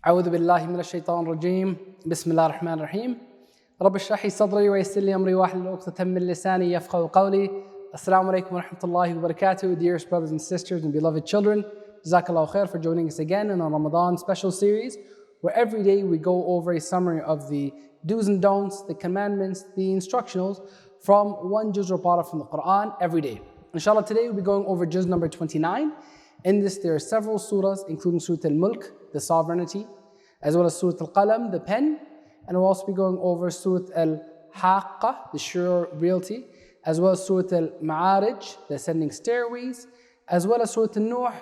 أعوذ بالله من الشيطان الرجيم بسم الله الرحمن الرحيم رب اشرح لي صدري ويسر لي أمري واحلل عقدة من لساني يفقهوا قولي. Assalamu alaikum wa rahmatullahi wa barakatuh, dearest brothers and sisters and beloved children. Jazakallahu khair for joining us again in our Ramadan special series, where every day we go over a summary of the do's and don'ts, the commandments, the instructionals from one juz or para from the Quran every day. Inshallah, today we'll be going over juz number 29. In this, there are several surahs, including Surah Al-Mulk, the sovereignty, as well as Surah Al-Qalam, the pen, and we'll also be going over Surah Al-Haqqa, the sure realty, as well as Surah Al-Ma'arij, the ascending stairways, as well as Surah Al-Nuh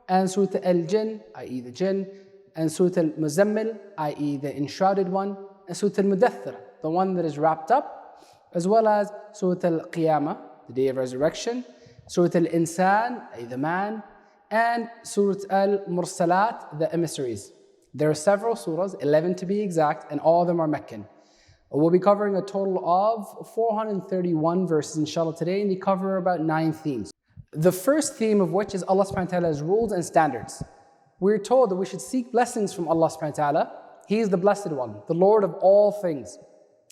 and Surah Al-Jinn, i.e. the jinn, and Surah Al-Muzammil, i.e. the enshrouded one, and Surah Al-Mudaththir, the one that is wrapped up, as well as Surah Al-Qiyamah, the day of resurrection, Surah Al-Insan, i.e. the man, and Surah Al-Mursalat, the emissaries. There are several surahs, 11 to be exact, and all of them are Meccan. We'll be covering a total of 431 verses inshallah today, and they cover about 9 themes. The first theme of which is Allah subhanahu wa ta'ala's rules and standards. We're told that we should seek blessings from Allah subhanahu wa ta'ala. He is the blessed one, the Lord of all things.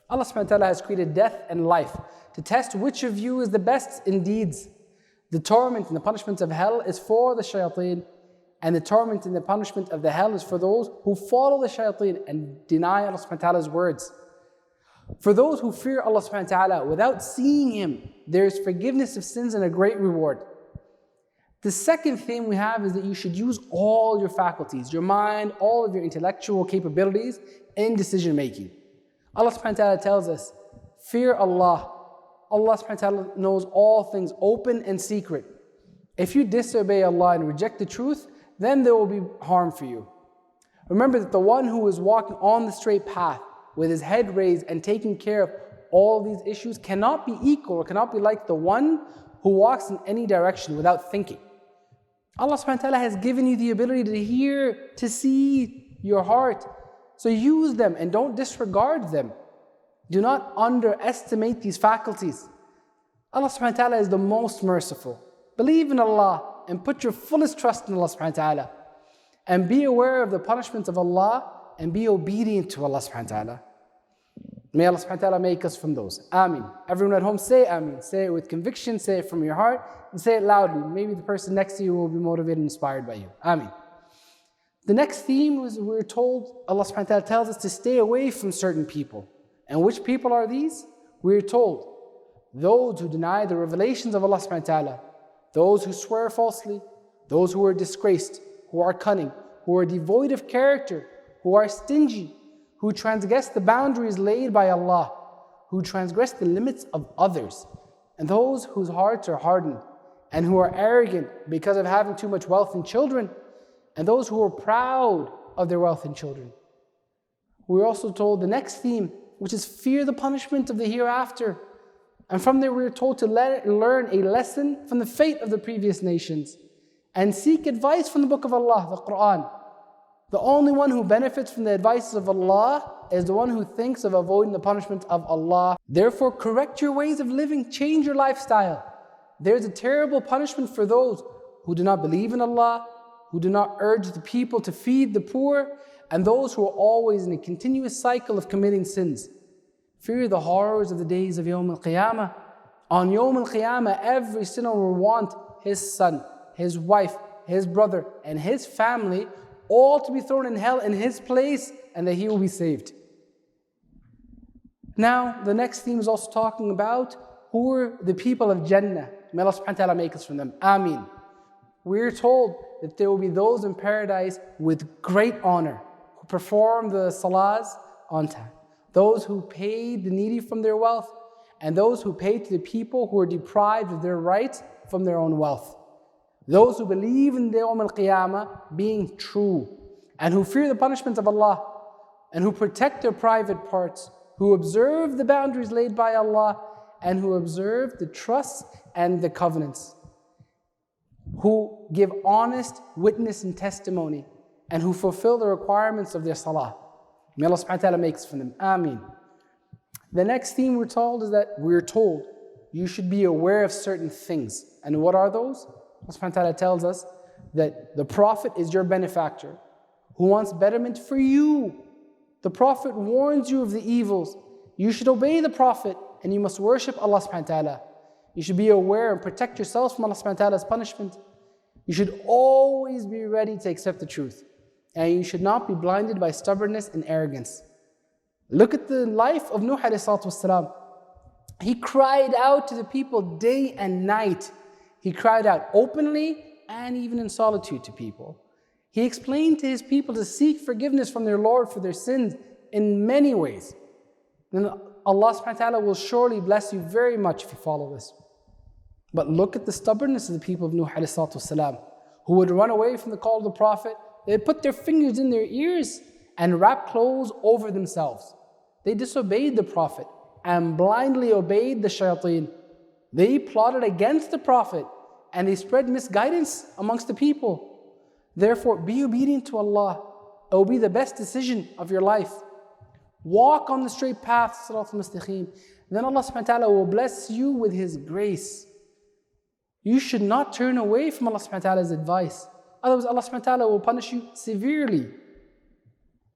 Allah subhanahu wa ta'ala has created death and life to test which of you is the best in deeds. The torment and the punishment of hell is for the shayateen, and the torment and the punishment of the hell is for those who follow the shayateen and deny Allah subhanahu wa ta'ala's words. For those who fear Allah subhanahu wa ta'ala without seeing Him, there is forgiveness of sins and a great reward. The second theme we have is that you should use all your faculties, your mind, all of your intellectual capabilities in decision making. Allah subhanahu wa ta'ala tells us, fear Allah. Allah subhanahu wa ta'ala knows all things, open and secret. If you disobey Allah and reject the truth, then there will be harm for you. Remember that the one who is walking on the straight path with his head raised and taking care of all these issues cannot be equal or cannot be like the one who walks in any direction without thinking. Allah subhanahu wa ta'ala has given you the ability to hear, to see your heart. So use them and don't disregard them. Do not underestimate these faculties. Allah subhanahu wa ta'ala is the most merciful. Believe in Allah and put your fullest trust in Allah subhanahu wa ta'ala. And be aware of the punishments of Allah and be obedient to Allah subhanahu wa ta'ala. May Allah subhanahu wa ta'ala make us from those. Ameen. Everyone at home say Ameen. Say it with conviction, say it from your heart, and say it loudly. Maybe the person next to you will be motivated and inspired by you. Ameen. The next theme was we're told, Allah subhanahu wa ta'ala tells us to stay away from certain people. And which people are these? We're told, those who deny the revelations of Allah subhanahu wa ta'ala, those who swear falsely, those who are disgraced, who are cunning, who are devoid of character, who are stingy, who transgress the boundaries laid by Allah, who transgress the limits of others, and those whose hearts are hardened, and who are arrogant because of having too much wealth and children, and those who are proud of their wealth and children. We're also told the next theme, which is fear the punishment of the hereafter. And from there we're told to learn a lesson from the fate of the previous nations, and seek advice from the book of Allah, the Quran. The only one who benefits from the advices of Allah is the one who thinks of avoiding the punishment of Allah. Therefore, correct your ways of living, change your lifestyle. There's a terrible punishment for those who do not believe in Allah, who do not urge the people to feed the poor, and those who are always in a continuous cycle of committing sins. Fear the horrors of the days of Yawm al-Qiyamah. On Yawm al-Qiyamah, every sinner will want his son, his wife, his brother, and his family all to be thrown in hell in his place, and that he will be saved. Now, the next theme is also talking about who are the people of Jannah. May Allah subhanahu wa ta'ala make us from them. Ameen. We're told that there will be those in paradise with great honor, who perform the salahs on time, those who paid the needy from their wealth, and those who paid to the people who are deprived of their rights from their own wealth. Those who believe in the Yawm al-Qiyamah being true, and who fear the punishment of Allah, and who protect their private parts, who observe the boundaries laid by Allah, and who observe the trusts and the covenants, who give honest witness and testimony, and who fulfill the requirements of their salah. May Allah subhanahu wa ta'ala make us from them. Ameen. The next theme we're told is that we're told you should be aware of certain things. And what are those? Allah subhanahu wa ta'ala tells us that the Prophet is your benefactor, who wants betterment for you. The Prophet warns you of the evils. You should obey the Prophet and you must worship Allah subhanahu wa ta'ala. You should be aware and protect yourselves from Allah subhanahu wa ta'ala's punishment. You should always be ready to accept the truth. And you should not be blinded by stubbornness and arrogance. Look at the life of Nuh alayhi salatu wasalam. He cried out to the people day and night. He cried out openly and even in solitude to people. He explained to his people to seek forgiveness from their Lord for their sins in many ways. Then Allah subhanahu wa ta'ala will surely bless you very much if you follow this. But look at the stubbornness of the people of Nuh alayhi salatu wasalam, who would run away from the call of the Prophet. They put their fingers in their ears and wrap clothes over themselves. They disobeyed the Prophet and blindly obeyed the shayateen. They plotted against the Prophet and they spread misguidance amongst the people. Therefore, be obedient to Allah. It will be the best decision of your life. Walk on the straight path, Siratul Mustaqim. Then Allah subhanahu wa ta'ala will bless you with His grace. You should not turn away from Allah subhanahu wa ta'ala's advice. Otherwise, Allah subhanahu wa ta'ala will punish you severely.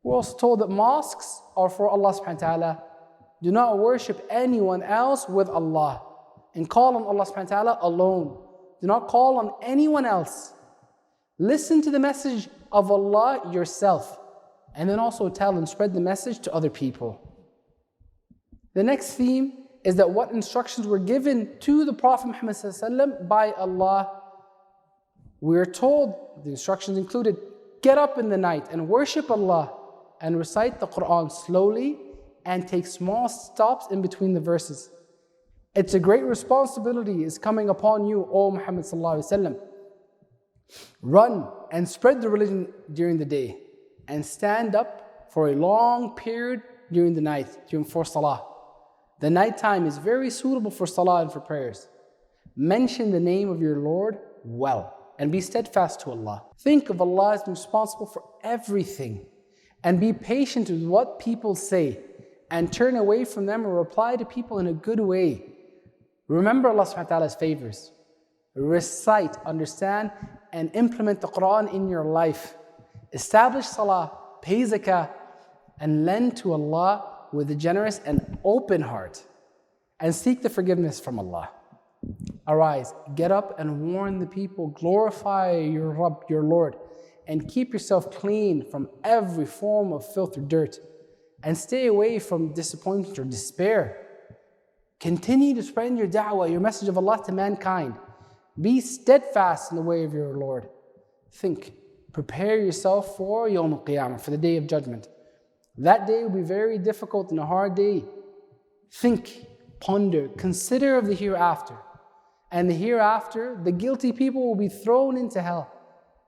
We're also told that mosques are for Allah subhanahu wa ta'ala. Do not worship anyone else with Allah. And call on Allah subhanahu wa ta'ala alone. Do not call on anyone else. Listen to the message of Allah yourself. And then also tell and spread the message to other people. The next theme is that what instructions were given to the Prophet Muhammad ﷺ by Allah. We are told, the instructions included, get up in the night and worship Allah and recite the Qur'an slowly and take small stops in between the verses. It's a great responsibility is coming upon you, O Muhammad ﷺ. Run and spread the religion during the day and stand up for a long period during the night, for salah. The night time is very suitable for salah and for prayers. Mention the name of your Lord well and be steadfast to Allah. Think of Allah as responsible for everything and be patient with what people say and turn away from them or reply to people in a good way. Remember Allah subhanahu wa ta'ala's favors. Recite, understand, and implement the Qur'an in your life. Establish salah, pay zakah, and lend to Allah with a generous and open heart. And seek the forgiveness from Allah. Arise, get up and warn the people, glorify your Rabb, your Lord, and keep yourself clean from every form of filth or dirt. And stay away from disappointment or despair. Continue to spread your da'wah, your message of Allah to mankind. Be steadfast in the way of your Lord. Think, prepare yourself for Yawm al-Qiyamah, for the day of judgment. That day will be very difficult and a hard day. Think, ponder, consider of the hereafter. And the hereafter, the guilty people will be thrown into hell.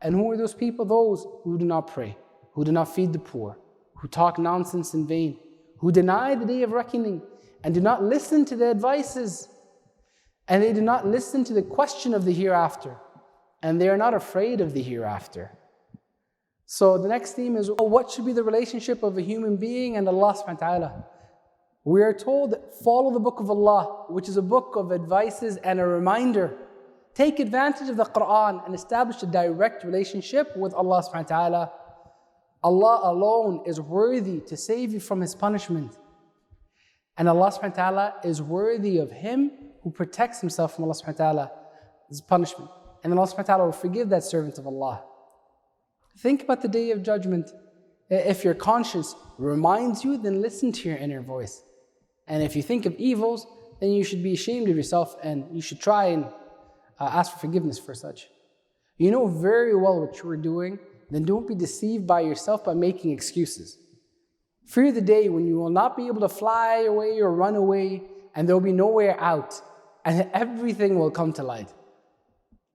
And who are those people? Those who do not pray, who do not feed the poor, who talk nonsense in vain, who deny the day of reckoning, and do not listen to the advices. And they do not listen to the question of the hereafter. And they are not afraid of the hereafter. So the next theme is, what should be the relationship of a human being and Allah subhanahu wa ta'ala? We are told, follow the book of Allah, which is a book of advices and a reminder. Take advantage of the Qur'an and establish a direct relationship with Allah subhanahu wa ta'ala. Allah alone is worthy to save you from His punishment. And Allah subhanahu wa ta'ala is worthy of him who protects himself from Allah subhanahu wa ta'ala's punishment. And then Allah subhanahu wa ta'ala will forgive that servant of Allah. Think about the day of judgment. If your conscience reminds you, then listen to your inner voice. And if you think of evils, then you should be ashamed of yourself and you should try and ask for forgiveness for such. You know very well what you are doing, then don't be deceived by yourself by making excuses. Fear the day when you will not be able to fly away or run away, and there will be nowhere out, and everything will come to light.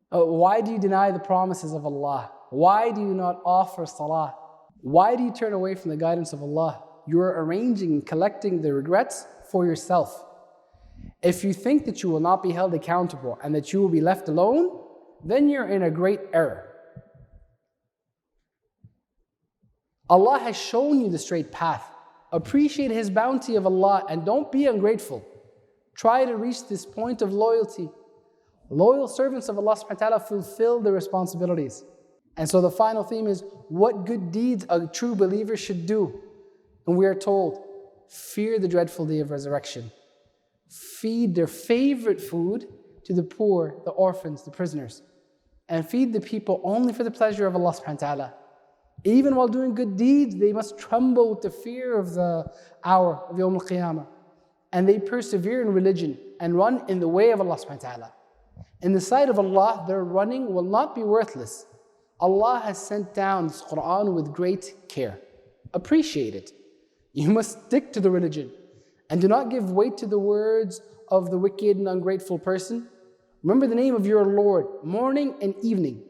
Why do you deny the promises of Allah? Why do you not offer salah? Why do you turn away from the guidance of Allah? You are arranging and collecting the regrets for yourself. If you think that you will not be held accountable and that you will be left alone, then you're in a great error. Allah has shown you the straight path. Appreciate His bounty of Allah and don't be ungrateful. Try to reach this point of loyalty. Loyal servants of Allah subhanahu wa ta'ala fulfill their responsibilities. And so the final theme is what good deeds a true believer should do. And we are told, fear the dreadful day of resurrection. Feed their favorite food to the poor, the orphans, the prisoners. And feed the people only for the pleasure of Allah subhanahu wa ta'ala. Even while doing good deeds, they must tremble with the fear of the hour of Yawm al-Qiyamah. And they persevere in religion and run in the way of Allah subhanahu wa ta'ala. In the sight of Allah, their running will not be worthless. Allah has sent down this Qur'an with great care. Appreciate it. You must stick to the religion and do not give weight to the words of the wicked and ungrateful person. Remember the name of your Lord morning and evening.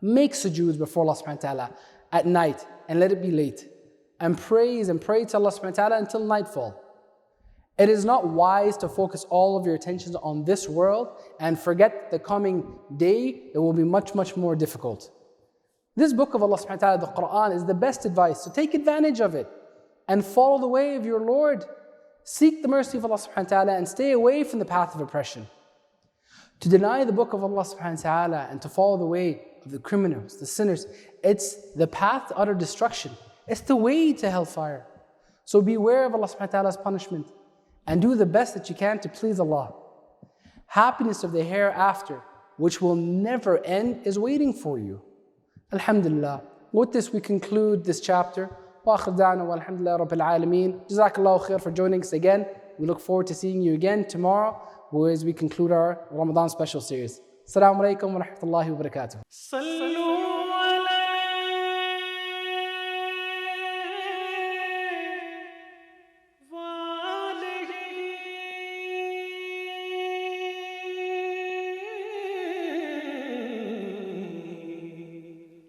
Make sujood before Allah subhanahu wa ta'ala at night and let it be late. And pray to Allah subhanahu wa ta'ala until nightfall. It is not wise to focus all of your attentions on this world and forget the coming day that will be much, much more difficult. This book of Allah subhanahu wa ta'ala, the Qur'an, is the best advice, so take advantage of it and follow the way of your Lord. Seek the mercy of Allah subhanahu wa ta'ala and stay away from the path of oppression. To deny the book of Allah subhanahu wa ta'ala and to follow the way of the criminals, the sinners, it's the path to utter destruction. It's the way to hellfire. So beware of Allah subhanahu wa ta'ala's punishment and do the best that you can to please Allah. Happiness of the hereafter, which will never end, is waiting for you. Alhamdulillah. With this we conclude this chapter. وآخر دعوانا والحمد لله رب العالمين. جزاkallahu khair for joining us again. We look forward to seeing you again tomorrow as we conclude our Ramadan special series. Assalamu alaikum wa rahmatullahi wa barakatuh.